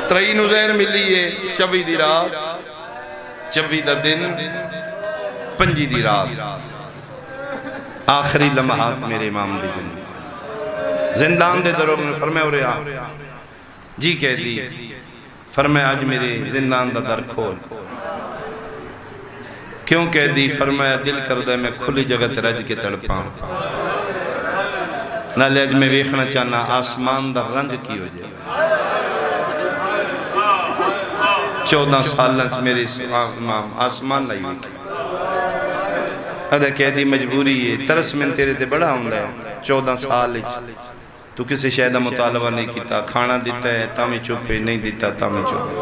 ترئی نزیر ملی ہے 24 دی رات 24 دا دن 25 دی رات آخری لمحات میرے امام دی زندگی زندان دے دروں میں فرمائے ہو رہا جی کہہ دی فرمائے آج میرے زندان دا در کھول کیوں کہہ دی فرمایا دل کر دے میں کھلی جگہ تے رج کے تڑپاں نہ لیج میں ویکھنا چاہنا آسمان دا رنج کی ہو جائے 14 سالت میرے امام آسمان نہیں ویکھے ادھا کہہ دی مجبوری ہے ترس میں تیرے تے بڑا ہوں دے 14 سال تو کسی شہدہ مطالبہ نہیں کیتا کھانا دیتا ہے تامی چوپے نہیں دیتا تامی چوپے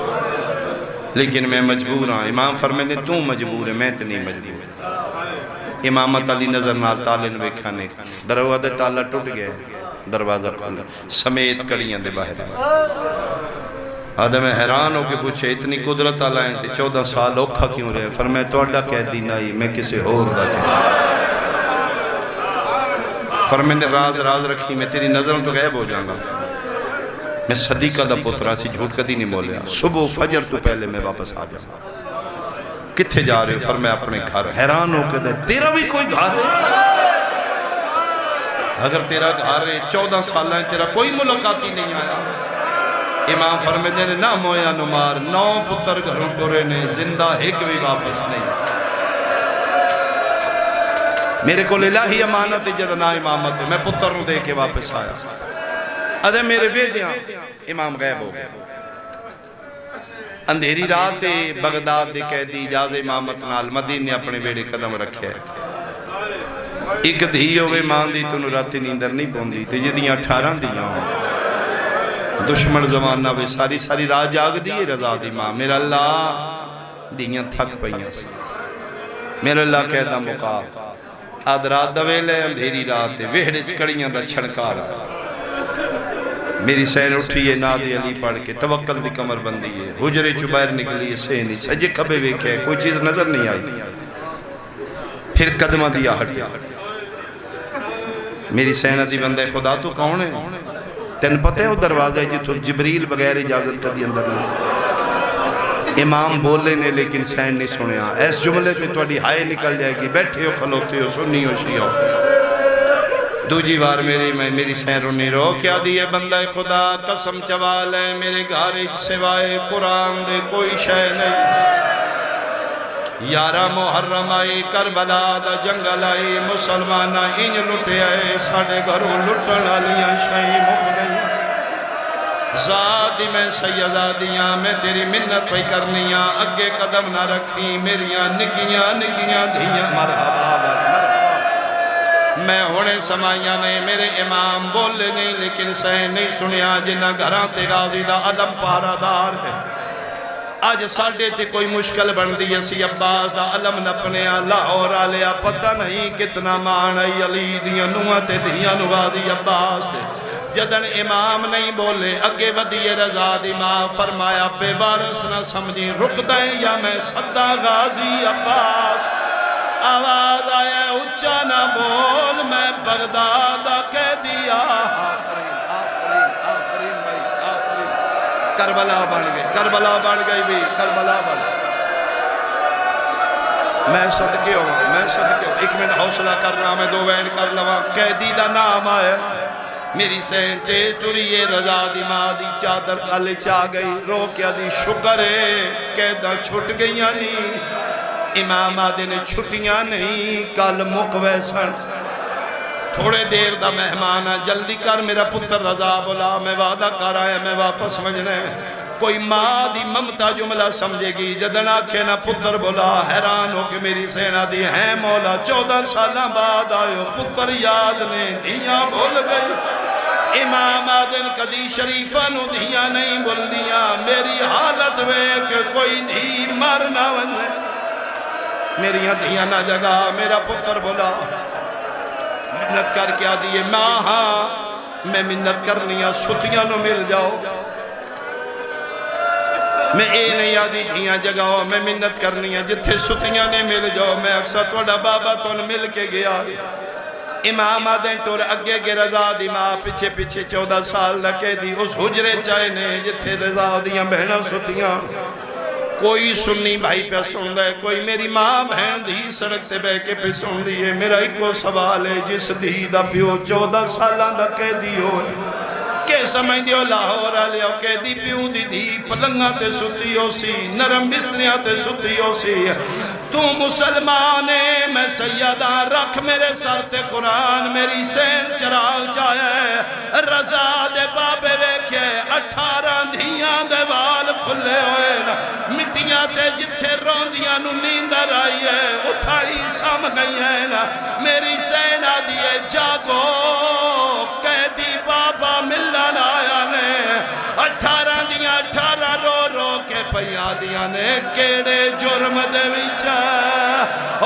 لیکن میں مجبور ہوں امام فرمائے دے تو مجبور ہے میں تے نہیں مجبور امامت علی نظر نال تالے نوے کھانے دروازہ تالا ٹوٹ گئے دروازہ کھولا سمیت کڑیاں دے باہر آدھا میں حیران ہو کے پوچھے اتنی قدرت آلائیں تھے 14 سال اوکھا کیوں رہے فرمائے تو اڈا کہہ دی نہیں میں کسے اور دا کہہ فرمائے نے راز رکھی میں تیری نظروں تو غیب ہو جاؤں گا میں صدیقہ دا پترہ سی جھوٹ کدی نہیں بولیا صبح فجر تو پہلے میں واپس آ جاؤں کتھے جا رہے ہو فرمائے اپنے گھر حیران ہو کے دے تیرا بھی کوئی گھر ہے اگر تیرا گھر ہے 14 سال ہے تیرا کوئی ملاقاتی نہیں آیا امام فرمائے دے نہ مویا نمار 9 پتر گھروں ٹورے نے زندہ ایک بھی واپس نہیں میرے کو الہی امانت جدنا امامت میں پتر نو دے کے واپس آیا ادھے میرے بیدیاں امام غیب ہو گئے اندھیری رات بغداد دے قیدی اجاز امامت نال مدینے اپنے بیڑے قدم رکھے ایک دھی ہوئے مان دی تو راتی نیندر نہیں پوندی تے جدیاں 18 دیاں ہوں دشمن زمانہ بے ساری رات جاگ دیئے رضا دی ماں میرا اللہ دیاں تھک پئیاں سے میرا اللہ کہتا مقاب آدھ رات دویلے اندھیری رات ویڑے چکڑیاں دا چھڑکارا میری سین اٹھئیے نادی علی پڑھ کے توکل دی کمر بندی ہے حجرے چبائر نکلی سینی سجے کبے ویکھے کوئی چیز نظر نہیں آئی پھر قدمہ دیا ہٹیا میری سین دی بندہ خدا تو کون ہے تین پتہ ہے وہ دروازہ ہے جتو جبریل بغیر اجازت کا دی اندر نہیں امام بولے نے لیکن سین نہیں سنیا ایس جملے پہ توڑی ہائے نکل جائے گی بیٹھے ہو کھلوتے ہو سنی ہو شیعہ دوجی بار میری سین رونی رو کیا دیئے بندہ خدا قسم چوال ہے میرے گھارج سوائے قرآن دے کوئی شے نہیں 11 محرم آئی کربلا دا جنگل آئی مسلمانہ انج لٹے آئے ساڑھے گھروں لٹن آلیاں شاہی مک گئی زادی میں سیدادیاں میں تیری منت پہ کرنیاں اگے قدم نہ رکھی میریاں نکیاں دھیاں مرحبا میں ہونے سمائیاں نہیں میرے امام بولے نہیں لیکن سہن نہیں سنیا جنہ گھران تے غازی دا علم پارا دار ہے آج ساڑھے تے کوئی مشکل بن دی اسی عباس دا علم نپنے لاہور آلیا پتہ نہیں کتنا معنی علی دیاں نوہ تے دیاں نوازی عباس تے جدن امام نہیں بولے اگے ودیے رضا دی ماں فرمایا بے وارث نہ سمجھی رک دیں یا میں صدہ غازی عباس آواز آیا اچھا نہ بول میں بغداد کہہ دیا آفرین بھائی آفرین کربلا بن گئی بھی کربلا بن گئی میں صدقے ہوں ایک منٹ حوصلہ کر رہا میں 2 وین کر لوا قیدی دا نام آئے میری سین تیز ٹوریے رضا دی ماں دی چادر کالے چاہ گئی رو کیا دی شکر ہے قیدہ چھٹ گئیاں نہیں امام آدھے نے چھٹیاں نہیں کل مقوے سن تھوڑے دیر دا مہمانہ جلدی کر میرا پتر رضا بولا میں وعدہ کر آیا میں واپس سمجھنے کوئی ماں دی ممتا جملہ سمجھے گی جدن آکھے نہ پتر بولا حیران ہو کہ میری سینہ دی ہے مولا 14 سالہ بعد آئے پتر یاد نے دھیاں بھول گئی امام آدن کدی شریفہ نو دھیاں نہیں بول دیا میری حالت وے کہ کوئی دھی مرنا ونجے میری دھیاں نہ جگہ میرا پتر بولا منت کر کیا دیئے ماں ہاں میں منت کرنیا ستیاں نو مل جاؤ میں اے نہیں آدھی دھیاں جگہ میں منت کرنیا جتھے ستیاں نے مل جاؤ میں اکثر توڑا بابا تو مل کے گیا امام آدھیں ٹور اگے گے رضا دی ماں پیچھے پیچھے 14 سال لکے دی اس حجرے چاہے نے جتھے رضا دیاں بہناں ستیاں کوئی سنی بھائی پہ سن دے کوئی میری ماں بہن دی سڑک تے بے کے پہ سن دیئے میرا ایک کو سوال ہے جس دی دا پیو 14 سالاں دا قیدی ہوئے کہ سمجھ دیو لاہور آلیو قیدی پیو دی دی پلنگاں تے ستی ہو سی نرم بستریاں تے ستی ہو سی تو مسلمانے میں سیدہ رکھ میرے سر تے قرآن میری سین چراغ چاہے رضا دے بابے ویکھے 18 دھیاں دے وال کھلے ہوئے نا مٹیاں تے جتھے روندیاں نو نیندر آئی ہے اٹھائی سام گئی ہے نا میری سین آدھیے جاگو قیدی بابا ملن آیا نے 18 دیاں 18 رو رو کے پیا دیاں نے کیڑے جرم دے وچا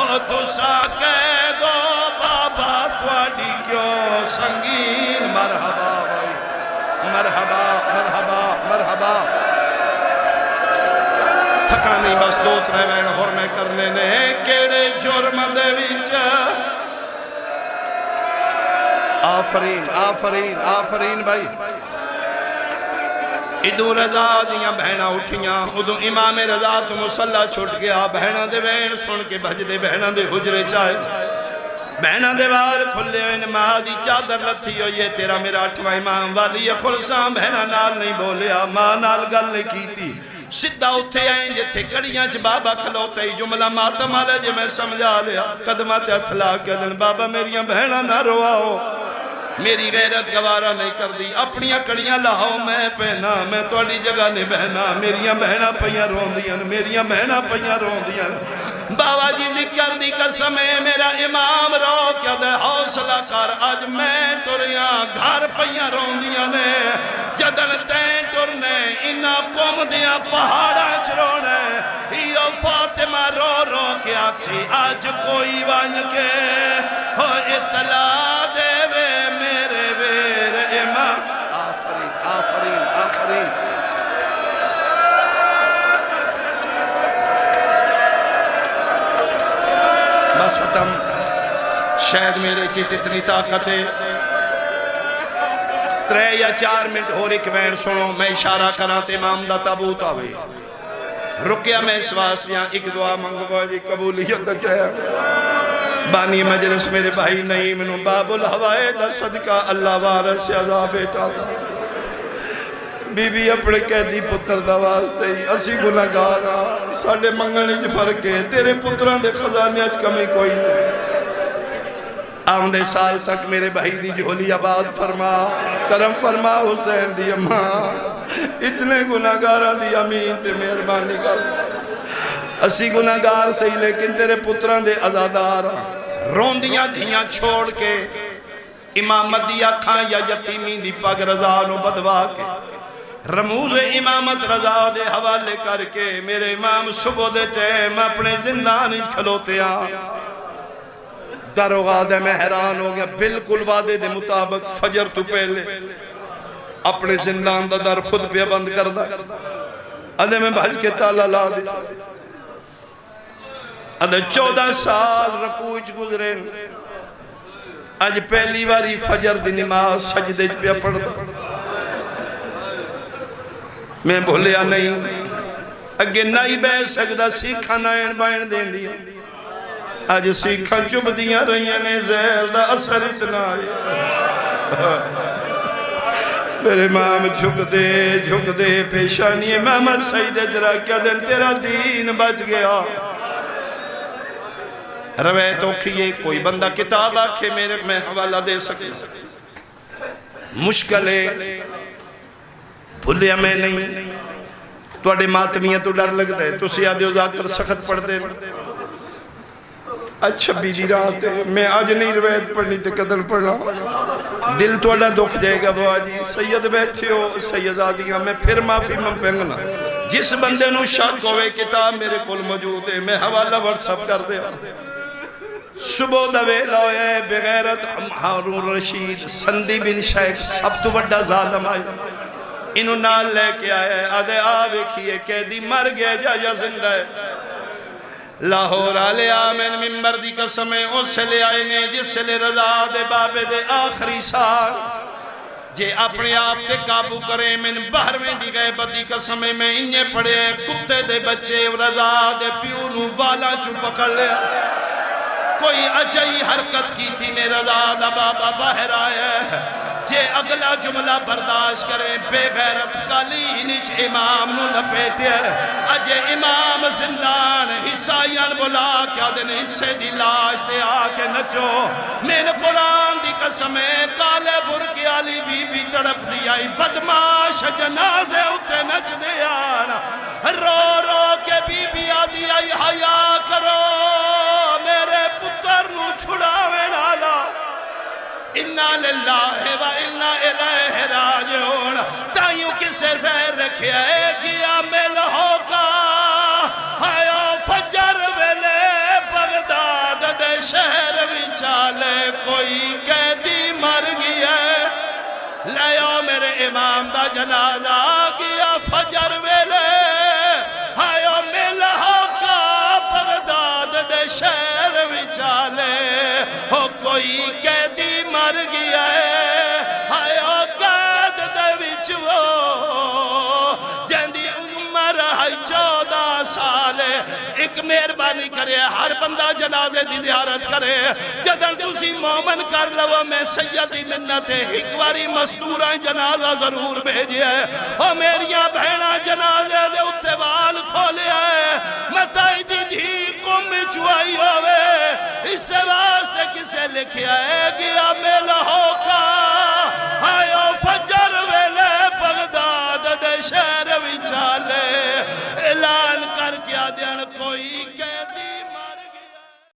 او تسا کہہ دو بابا تواڈی کیوں سنگین مرحبا بھائی مرحبا مرحبا مرحبا تھکا نہیں بس 2-3 وین ہور میں کرنے نے کیڑے جرم دے وچا آفرین آفرین آفرین بھائی ادھو رضا دیاں بہنہ اٹھیاں ادھو امام رضا تو مسلح چھوٹ گیا بہنہ دے بہن سن کے بھج دے بہنہ دے حجرے چاہے بہنہ دے وال کھلے ہوئے ماں دی چادر لتھی ہو یہ تیرا میرا 8واں امام والی خلصان بہنہ نال نہیں بولیا ماں نال گل نہیں کی تھی سدھا اٹھے آئیں جتھے کڑیاں چھ بابا کھلوتے ہی جملہ ماتم آلے جے میں سمجھا لیا قدمات اتھلا کے دن بابا میریاں بہنہ نہ رواؤ میری غیرت گوارا نہیں کر دی اپنی کڑیاں لاؤ میں پہنا میں توڑی جگہ نے بہنا میریاں بہنہ پہیاں رون دیاں میریاں بہنہ پہیاں رون دیاں بابا جی ذکر دی قسم ہے میرا امام رو کیا دے حوصلہ کر آج میں ٹریاں گھر پہیاں رون دیاں نے جدن تین ٹرنے انہا قوم دیاں پہاڑا چرونے یہ فاطمہ رو رو کے آکسی آج کوئی وان کے ہو اطلاع دے وے میرے ویر امام آفرین آفرین آفرین بس ختم شاید میرے چیت اتنی طاقت ہے 3 یا 4 منٹ اور ایک وین سنو میں اشارہ کراتے امام دا تابوت آوے رکیا میں اس واسطیاں ایک دعا منگوا جی قبولیت دا چاہے بانی مجلس میرے بھائی نعیم نو باب الہوائے دا صدقہ اللہ وارث سے عذاب بیٹا تھا بی بی اپنے قیدی پتر دا واسطے ہی اسی گناہگارا ساڑھے منگنے چھ فرق ہے تیرے پتران دے خزانے اچھ کمی کوئی نہیں آمدے سال تک میرے بھائی دی جھولی آباد فرما کرم فرما حسین دی اماں اتنے گناہگارہ دی امین تے مہربانی کر اسی گناہگار سہی لیکن تیرے پتران دے ازادار روندیاں دھیاں چھوڑ کے امامت دی آکھاں یا یتیمی دی پاک رضا نو بدوا کے رموز امامت رضا دے حوالے کر کے میرے امام صبح دے ٹیم اپنے زندان کھلوتے دروغہ میں حیران ہو گیا بالکل وعدے دے مطابق فجر تو پہلے اپنے زندان دا در خود پہ بند کر دا ادھے میں بھج کے تالا لا دیتا ادھے 14 سال رکوچ گزرے آج پہلی باری فجر دی نماز سجدے پہ پڑھ دا میں بھولیا نہیں اگے نائی بے سجدہ سیکھا نائن بائن دین دیا آج سیکھا چب دیا رہی نے زیل دا اثر اتنا آیا میرے امام جھک دے پیشانی محمد سعید اجرا کیا دن تیرا دین بچ گیا روایت اوکھئے کوئی بندہ کتاب آکھے میرے میں حوالہ دے سکے مشکل ہے بھولیا میں نہیں تو اڈے ماتمیاں تو ڈر لگ دے تو سیادے ازاکر سخت پڑھ دے اچھا بیجی رات ہے میں آج نہیں روایت پڑھنی تے قدر پڑھنا دل تو اڈا دکھ جائے گا بابا جی سید بیٹھے ہو سید آدیاں میں پھر معافی میں پھنگنا جس بندے نو شک ہوئے کتاب میرے کل موجود ہے میں حوالہ ورسپ کر دے صبح دویل ہوئے بغیرت ہارون رشید سندی بن شیخ سب تو بڑا ظالم آئی انہوں نال لے کے آئے آدھے آوے کیے قیدی مر گئے جا یا زندہ ہے لاہور آلے آمین ممبر دی قسم اس لے آئے نے جس لے رضا دے بابے دے آخری سال جے اپنے آپ تے قابو کریں من باہر میں دی گئے بدی قسم میں انہیں پڑے کتے دے بچے رضا دے پیونو والا چو پکڑ لیا کوئی اجائی حرکت کی تھی نے رضا دا بابا باہر آئے جے اگلا جملہ برداشت کریں بے غیرت کالی نیچ امام نو لپیٹے اجے امام زندان حسائیان بلا کیا دن حصے دی لاش دے آکے نچو میں نے قرآن دی قسمیں کالے برکی آلی بی بی تڑپ دیائی بدماش جنازے اتے نچ دیانا رو رو کے بی بی آدھی آئی حیا کرو میرے پتر نو چھڑاوے نالا اِنَّا لِلَّهِ وَإِنَّا إِلَيْهِ رَاجِعُونَ تائیوں کسے زہر رکھے آئے گیا ملہو کا آیا فجر ویلے بغداد دے شہر وچالے کوئی قیدی مر گیا لے آؤ میرے امام دا جنازہ گیا فجر ویلے آیا ملہو کا بغداد دے شہر وچالے ہو کوئی قیدی مر گیا ہے آیا قید دے وچ وہ جندی عمر ہے 14 سال ایک مہربانی کرے ہر بندہ جنازے دی زیارت کرے جدن تسی مومن کر لو میں سیدی منت ہکواری مستورہ جنازہ ضرور بھیجے ہے اور میریاں بہنہ جنازے دے اتوال کھولے ہے متائی دی دھی کم چوائی ہوئے اس سے واسطے کسے لکھیا ہے گیا میلا